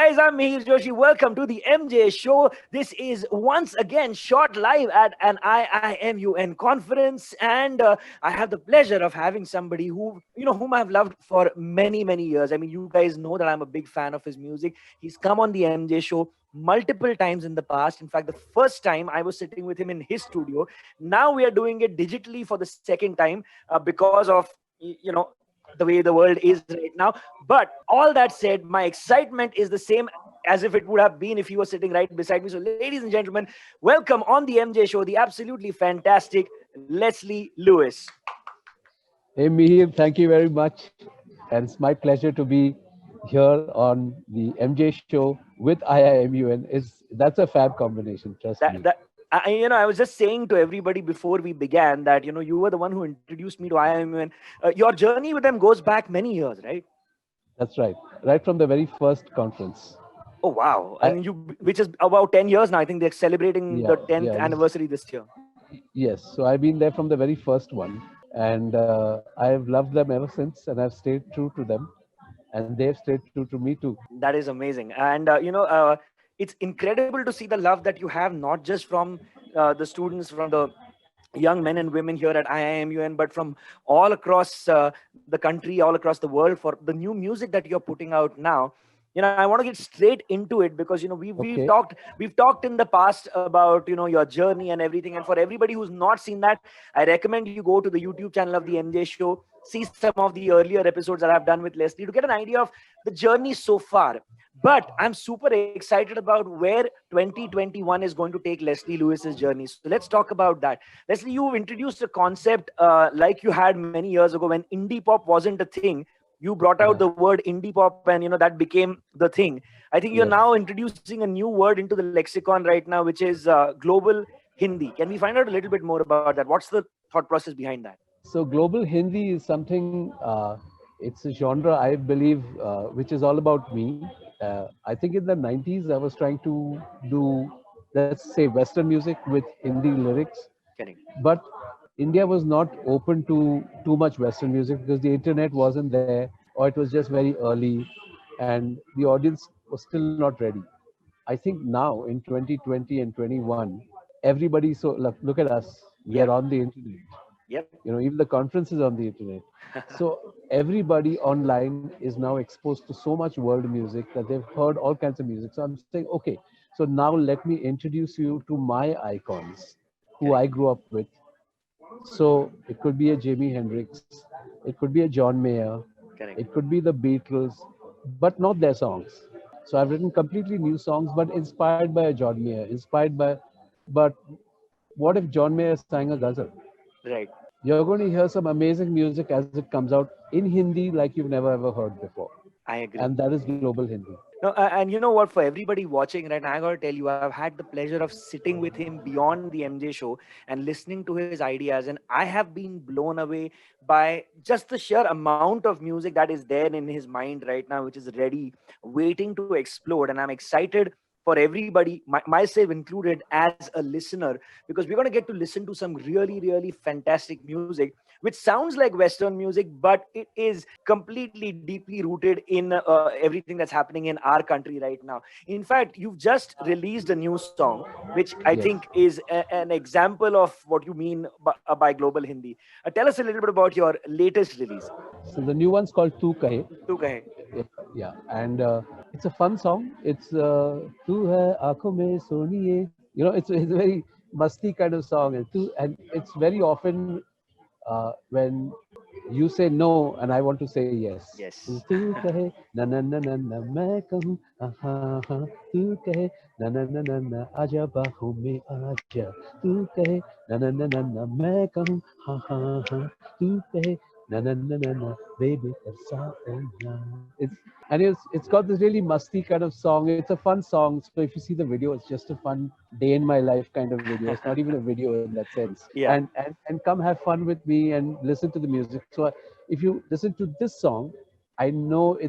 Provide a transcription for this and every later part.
guys, I'm Mihir Joshi. Welcome to the MJ Show. This is once again shot live at an IIMUN conference, and I have the pleasure of having somebody whom I've loved for many, many years. I mean, you guys know that I'm a big fan of his music. He's come on the MJ Show multiple times in the past. In fact, the first time I was sitting with him in his studio. Now we are doing it digitally for the second time because of the way the world is right now. But all that said, my excitement is the same as if it would have been if he was sitting right beside me. So, ladies and gentlemen, welcome on the MJ Show, the absolutely fantastic Leslee Lewis. Hey Mihir, thank you very much. And it's my pleasure to be here on the MJ show with IIMUN. That's a fab combination, trust That me. that I was just saying to everybody before we began that you were the one who introduced me to IIM. Your journey with them goes back many years, right? That's right. Right from the very first conference. Oh wow! I, And which is about 10 years now. I think they're celebrating yeah, the 10th yeah. anniversary this year. Yes. So I've been there from the very first one. And I've loved them ever since. And I've stayed true to them. And they've stayed true to me too. That is amazing. And, it's incredible to see the love that you have, not just from the students, from the young men and women here at IIMUN, but from all across the country, all across the world for the new music that you're putting out now. I want to get straight into it because we've Okay. talked in the past about your journey and everything. And for everybody who's not seen that, I recommend you go to the YouTube channel of the MJ Show, see some of the earlier episodes that I've done with Leslie to get an idea of the journey so far. But I'm super excited about where 2021 is going to take Leslee Lewis's journey. So let's talk about that. Leslie, you introduced a concept like you had many years ago when indie pop wasn't a thing. You brought out Uh, the word indie pop, and that became the thing. I think you're now yes. introducing a new word into the lexicon right now, which is global Hindi. Can we find out a little bit more about that? What's the thought process behind that? So global Hindi is something, it's a genre, I believe, which is all about me. I think in the 90s, I was trying to do, let's say, Western music with Hindi lyrics. Correct. But India was not open to too much Western music because the internet wasn't there or it was just very early and the audience was still not ready. I think now in 2020 and 21, everybody, so look at us, we are Yep. on the internet. Yep. Even the conference is on the internet. So everybody online is now exposed to so much world music that they've heard all kinds of music. So I'm saying, okay, so now let me introduce you to my icons who Correct. I grew up with. So it could be a Jimi Hendrix, it could be a John Mayer, Correct. it could be the Beatles, but not their songs. So I've written completely new songs, but inspired by a John Mayer, but what if John Mayer sang a ghazal? Right. You're going to hear some amazing music as it comes out in Hindi like you've never ever heard before. I agree. And that is global Hindi. No, and you know what? For everybody watching right now, I gotta tell you, I've had the pleasure of sitting with him beyond the MJ show and listening to his ideas, and I have been blown away by just the sheer amount of music that is there in his mind right now, which is ready, waiting to explode. And I'm excited for everybody, myself included, as a listener, because we're gonna get to listen to some really, really fantastic music which sounds like Western music, but it is completely deeply rooted in everything that's happening in our country right now. In fact, you've just released a new song, which I Yes. think is an example of what you mean by global Hindi. Tell us a little bit about your latest release. So the new one's called Tu Kahe. Tu Kahe. Yeah. And it's a fun song. It's Tu Hai Aankhon Mein Soniye. It's a very musty kind of song. And it's very often when you say no and I want to say yes. Yes. तू कहे ना ना ना ना ना मैं कहूँ हाँ हाँ हाँ तू कहे ना ना ना ना ना आजा बाहों में आजा तू कहे ना ना ना ना ना मैं कहूँ हाँ हाँ हाँ तू कहे na na na na na baby tersa na. It's got this really musty kind of song. It's a fun song. So if you see the video, it's just a fun day in my life kind of video. It's not even a video in that sense. Yeah. And come have fun with me and listen to the music. So if you listen to this song, I know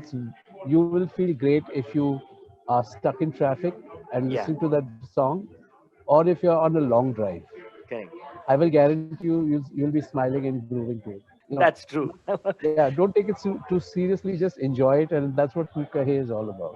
you will feel great if you are stuck in traffic and Yeah. listening to that song, or if you're on a long drive. Correct. I will guarantee you'll be smiling and grooving to it. That's true. Yeah, don't take it too seriously. Just enjoy it, and that's what Tu Kahe is all about.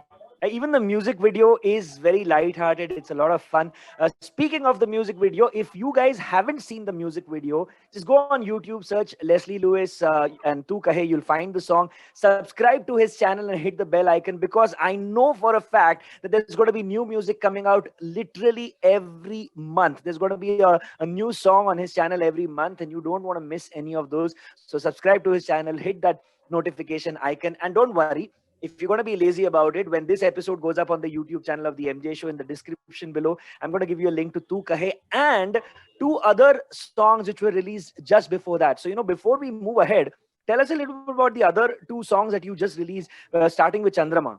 Even the music video is very light-hearted. It's a lot of fun. Speaking of the music video, if you guys haven't seen the music video, just go on YouTube, search Leslie Lewis and Tu Kahe. You'll find the song. Subscribe to his channel and hit the bell icon, because I know for a fact that there's going to be new music coming out literally every month. There's going to be a new song on his channel every month, and you don't want to miss any of those. So subscribe to his channel, hit that notification icon, and don't worry, if you're going to be lazy about it, when this episode goes up on the YouTube channel of the MJ Show, in the description below, I'm going to give you a link to Tu Kahe and two other songs which were released just before that. So, before we move ahead, tell us a little bit about the other two songs that you just released, starting with Chandrama.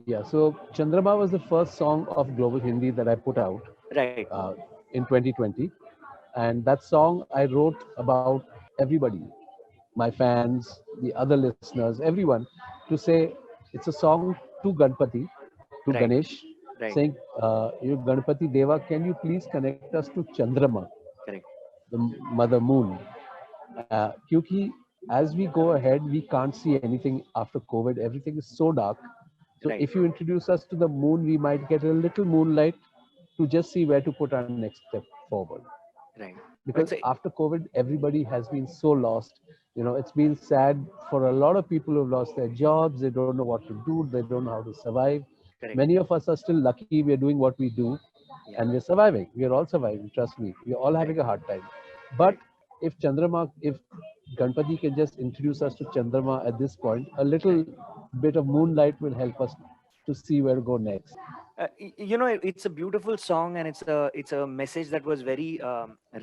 Yeah, so Chandrama was the first song of Global Hindi that I put out Right. in 2020. And that song I wrote about everybody, my fans, the other listeners, everyone, to say it's a song to Ganpati, to Right. Ganesh, Right. saying, you Ganpati Deva, can you please connect us to Chandrama, Correct. the mother moon? Kyunki as we go ahead, we can't see anything after COVID. Everything is so dark. So Right. if you introduce us to the moon, we might get a little moonlight to just see where to put our next step forward. Right. Because It's a, after COVID, everybody has been so lost. It's been sad for a lot of people who've lost their jobs. They don't know what to do. They don't know how to survive. correct. Many of us are still lucky. We're doing what we do Yeah. and we're surviving. We're all surviving. Trust me. We're all Right. having a hard time. But Right. if Ganpati can just introduce us to Chandrama at this point, a little Right. bit of moonlight will help us to see where to go next. It's a beautiful song, and it's a message that was very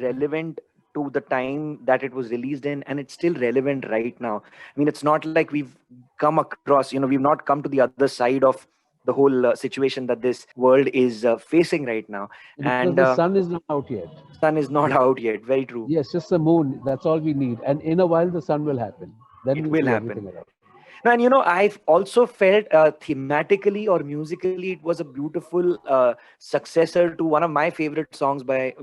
relevant to the time that it was released in, and it's still relevant right now. I mean, it's not like we've come across, we've not come to the other side of the whole situation that this world is facing right now. Because And the sun is not out yet. sun is not out yet. Very true. Yes, just the moon. That's all we need. And in a while, the sun will happen. Then It we'll will see happen. everything around. No, and I've also felt thematically or musically, it was a beautiful successor to one of my favorite songs by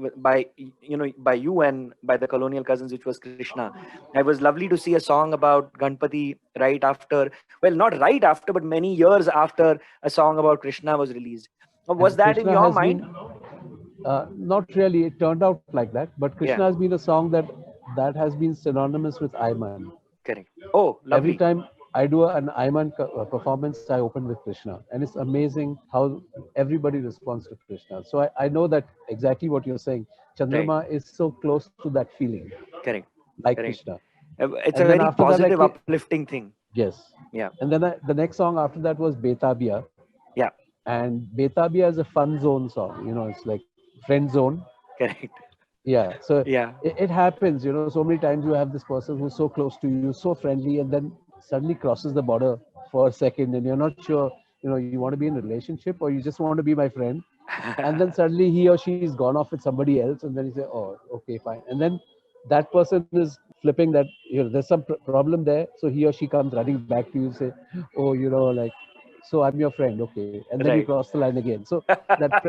you and by the Colonial Cousins, which was Krishna. It was lovely to see a song about Ganpati right after, well, not right after, but many years after a song about Krishna was released. Was And that in Krishna your has mind? been, not really, it turned out like that, but Yeah, Krishna has been a song that has been synonymous with Ayman. correct. Oh, Every lovely. time I do an Ayman performance, I open with Krishna. And it's amazing how everybody responds to Krishna. So I know that exactly what you're saying. Right, Chandrama is so close to that feeling, correct, like correct. Krishna. It's a And then very after that, positive, uplifting thing. yes. Yeah, And then the next song after that was Betabia. yeah, And Betabia is a fun zone song. It's like friend zone. correct. Yeah. So Yeah. it happens, so many times you have this person who's so close to you, so friendly, and then suddenly crosses the border for a second and you're not sure, you want to be in a relationship or you just want to be my friend. And then suddenly he or she is gone off with somebody else. And then you say, oh, okay, fine. And then that person is flipping that, there's some problem there. So he or she comes running back to you and say, oh, like, so I'm your friend. Okay. And then you Right. cross the line again. So that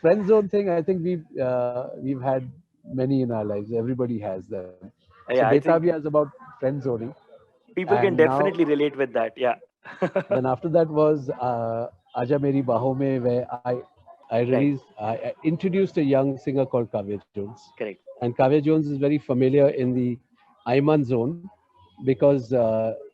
friend zone thing, I think we've had many in our lives. Everybody has them. So Yeah, I think Betabia is about friend zoning. people can And now, definitely relate with that. Yeah. then after that was Aja Meri Baho Mein, where Right. I introduced a young singer called Kavya Jones. Correct. And Kavya Jones is very familiar in the Ayman zone because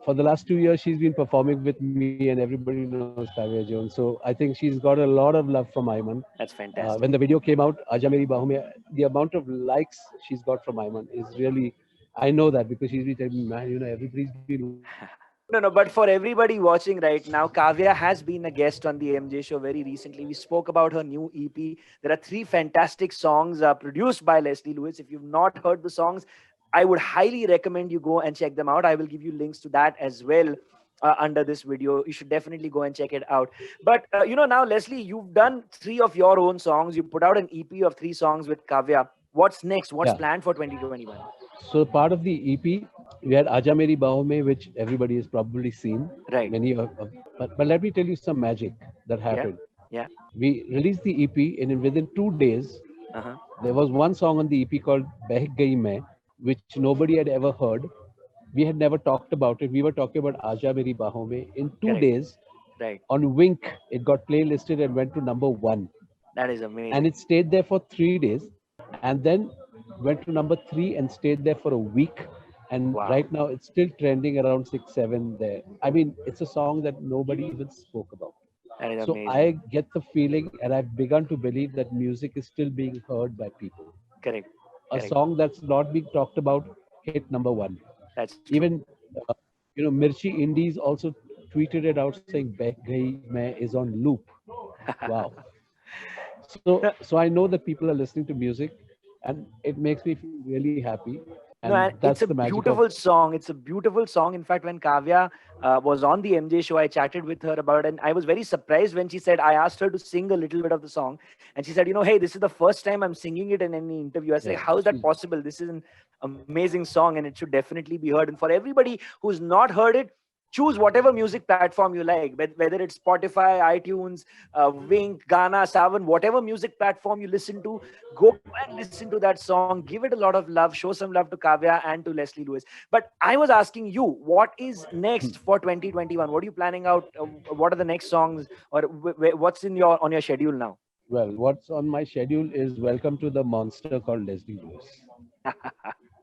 for the last 2 years she's been performing with me and everybody knows Kavya Jones. So I think she's got a lot of love from Ayman. That's When fantastic. the video came out, Aja Meri Bahu Mein, the amount of likes she's got from Ayman is really, I know that because she's been telling me, man, everybody's been watching it. No, no, but for everybody watching right now, Kavya has been a guest on the MJ show very recently. We spoke about her new EP. There are three fantastic songs produced by Leslie Lewis. If you've not heard the songs, I would highly recommend you go and check them out. I will give you links to that as well under this video. You should definitely go and check it out. But now Leslie, you've done three of your own songs. You put out an EP of three songs with Kavya. What's next? What's Yeah. planned for 2021? So part of the EP, we had Aja Meri Baho Mein, which everybody has probably seen. Right. But let me tell you some magic that Yeah. happened. Yeah. We released the EP, and within 2 days, Uh-huh. there was one song on the EP called Beh Gayi Main, which nobody had ever heard. We had never talked about it. We were talking about Aja Meri Baho Mein. In two Correct. days, Right. On Wink, it got playlisted and went to number one. That is And amazing. it stayed there for 3 days, and then went to number three and stayed there for a week. And Wow. right now, it's still trending around 6, 7 there. I mean, it's a song that nobody even spoke about. That is So amazing. I get the feeling, and I've begun to believe that music is still being heard by people. Correct. A Correct. song that's not being talked about hit number one. That's true. Even Mirchi Indies also tweeted it out saying "Beh Gayi Main" is on loop. Wow. So I know that people are listening to music, and it makes me feel really happy. No, And and that's it's a the magic of. beautiful song. It's a beautiful song. In fact, when Kavya was on the MJ show, I chatted with her about it, and I was very surprised when she said, I asked her to sing a little bit of the song, and she said, hey, this is the first time I'm singing it in any interview. I said, Yeah, how is that possible? This is an amazing song, and it should definitely be heard. And for everybody who's not heard it, choose whatever music platform you like, whether it's Spotify, iTunes, Wink, Ghana, Savan, whatever music platform you listen to, go and listen to that song, give it a lot of love, show some love to Kavya and to Leslie Lewis. But I was asking you, what is next for 2021? What are you planning out? What are the next songs, or what's in your on your schedule now? well, what's on my schedule is Welcome to the Monster called Leslie Lewis.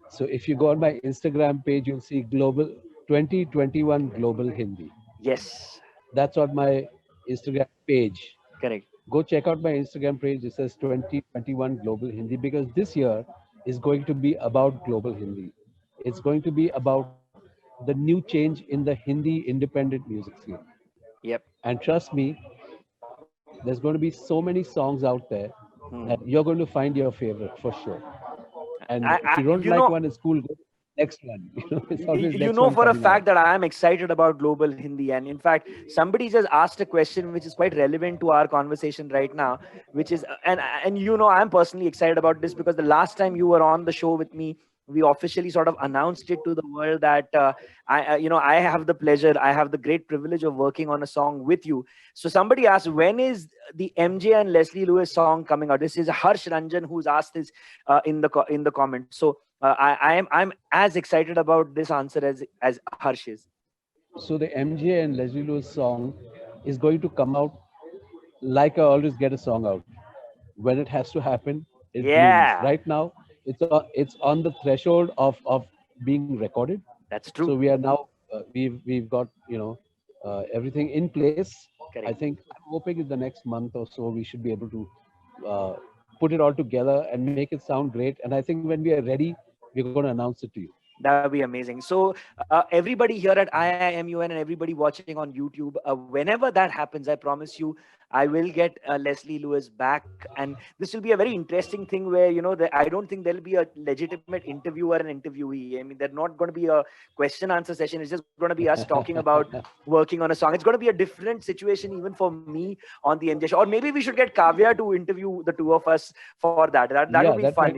So if you go on my Instagram page, you'll see Global 2021 Global Hindi. Yes, That's on my Instagram page. correct. Go check out my Instagram page. It says 2021 Global Hindi because this year is going to be about Global Hindi. It's going to be about the new change in the Hindi independent music scene. Yep. And trust me, there's going to be so many songs out there Hmm. that you're going to find your favorite for sure. And if I, you don't you like know, one, it's cool. Go to the next one. It's always you next know one for a coming out. fact that I am excited about global Hindi, and in fact somebody just asked a question which is quite relevant to our conversation right now, which is and I'm personally excited about this because the last time you were on the show with me, we officially sort of announced it to the world that I have the pleasure, I have the great privilege of working on a song with you. So somebody asked, when is the MJ and Leslie Lewis song coming out? This is Harsh Ranjan who's asked this in the comments. So I'm as excited about this answer as Harsh is. So the MJ and Leslie Lewis song is going to come out like I always get a song out. When it has to happen, it blooms. Yeah, Right now, it's on the threshold of being recorded. that's So true. we are now we've got everything in place. I Correct. think I'm hoping in the next month or so we should be able to uh, put it all together and make it sound great. And I think when we are ready, we're going to announce it to you. That would be amazing. So, everybody here at IIMUN and everybody watching on YouTube, whenever that happens, I promise you, I will get Leslie Lewis back. And this will be a very interesting thing where, I don't think there'll be a legitimate interviewer and interviewee. I mean, there's not going to be a question answer session. It's just going to be us talking about working on a song. It's going to be a different situation even for me on the MJ show. Or maybe we should get Kavya to interview the two of us for that. That would Yeah, be that fun, might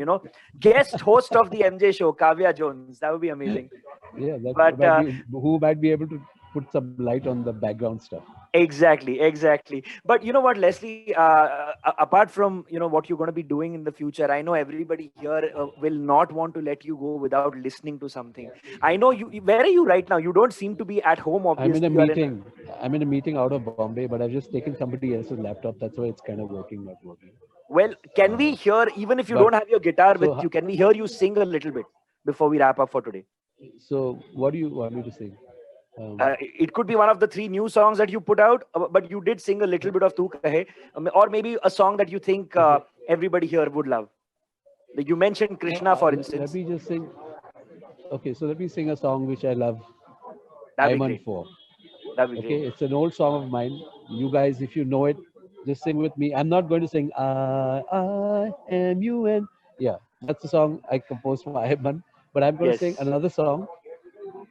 guest host of the MJ show, Kavya Jones. That would be amazing. yeah that But might be who might be able to put some light on the background stuff. exactly, exactly. But you know what, Leslie? Apart from what you're going to be doing in the future, I know everybody here will not want to let you go without listening to something. I know you. Where are you right now? You don't seem to be at home. I'm in a Obviously, you're in. meeting. I'm in a meeting out of Bombay, but I've just taken somebody else's laptop. That's why it's kind of working, not working. Well, can Uh, we hear, even if you but don't have your guitar so with you, can we hear you sing a little bit before we wrap up for today? so what do you want me to sing? It could be one of the three new songs that you put out, but you did sing a little bit of Tu Kahe, or maybe a song that you think Okay. everybody here would love. Like you mentioned Krishna, for Let instance. me just sing. Okay, so let me sing a song which I love. That'd be I'm on great. four. That'd be Okay, great. it's an old song of mine. You guys, if you know it, just sing with me. I'm not going to sing I am UN. Yeah, that's the song I composed for Ayman. But I'm going to sing Yes. another song,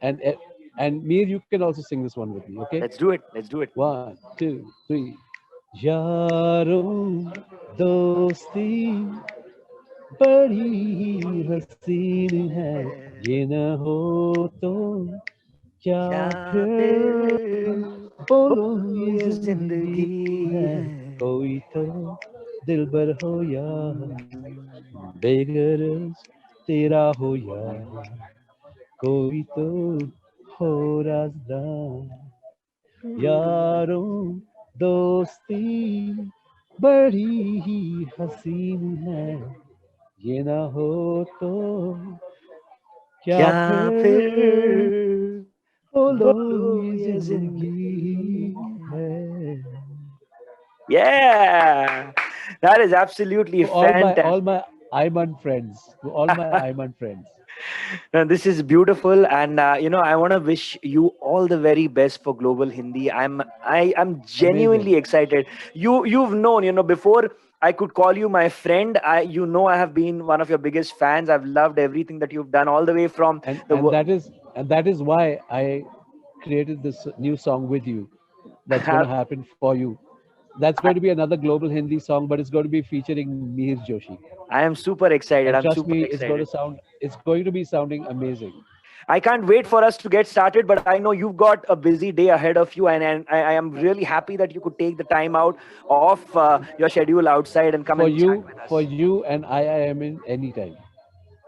and Mir, you can also sing this one with me. Okay, Let's do it. Let's do it. 1, 2, 3. यारों दोस्ती बड़ी हसीन है ये न हो तो क्या क्या फिर फिर बोलो बोलो ये ये जिंदगी जिंदगी है है। कोई तो दिलबर हो या हम्म, बेगरज तेरा हो या कोई तो हो राजदार यारों दोस्ती बड़ी ही हसीन है, ये ना हो तो क्या क्या फिर फिर बोलो बोलो ये ये जिंदगी जिंदगी. है. Yeah, that is absolutely To all fantastic. my Ayman friends, to all my Ayman friends. Now, this is beautiful, and I want to wish you all the very best for Global Hindi. I'm Amazing. genuinely excited. You've known, before I could call you my friend. I have been one of your biggest fans. I've loved everything that you've done, all the way from and the and that is and that is why I created this new song with you. That's going to happen for you. That's going to be another global Hindi song, but it's going to be featuring Mihir Joshi. I am super excited. And I'm trust super me, excited. it's going to be sounding amazing. I can't wait for us to get started, but I know you've got a busy day ahead of you, and I am really happy that you could take the time out of your schedule outside and come and chat with For us. you and I am in anytime.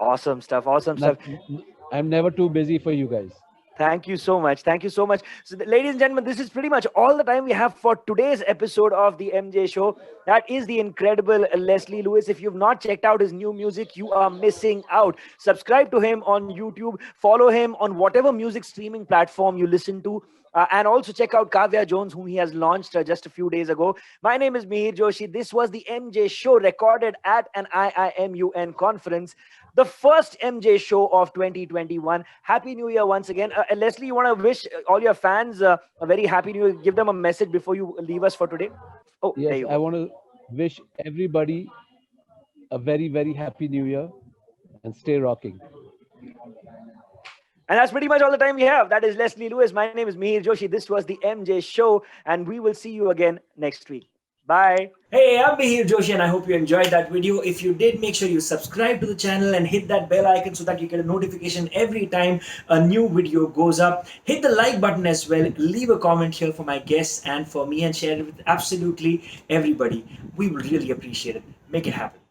Awesome stuff. Awesome Not, stuff. I'm never too busy for you guys. Thank you so much. Thank you so much. So, ladies and gentlemen, this is pretty much all the time we have for today's episode of the MJ Show. That is the incredible Leslie Lewis. If you've not checked out his new music, you are missing out. Subscribe to him on YouTube. Follow him on whatever music streaming platform you listen to. And also check out Kavya Jones, whom he has launched just a few days ago. My name is Mihir Joshi. This was the MJ Show recorded at an IIMUN conference, the first MJ show of 2021. Happy New Year once again. Leslie, you want to wish all your fans a very happy New Year? Give them a message before you leave us for today. Oh, there Yes, you I go. want to wish everybody a very, very happy new year and stay rocking. And that's pretty much all the time we have. That is Leslie Lewis. My name is Mihir Joshi. This was the MJ show, and we will see you again next week. Bye. Hey, I'm Mihir Joshi, and I hope you enjoyed that video. If you did, make sure you subscribe to the channel and hit that bell icon so that you get a notification every time a new video goes up. Hit the like button as well. Leave a comment here for my guests and for me, and share it with absolutely everybody. We will really appreciate it. Make it happen.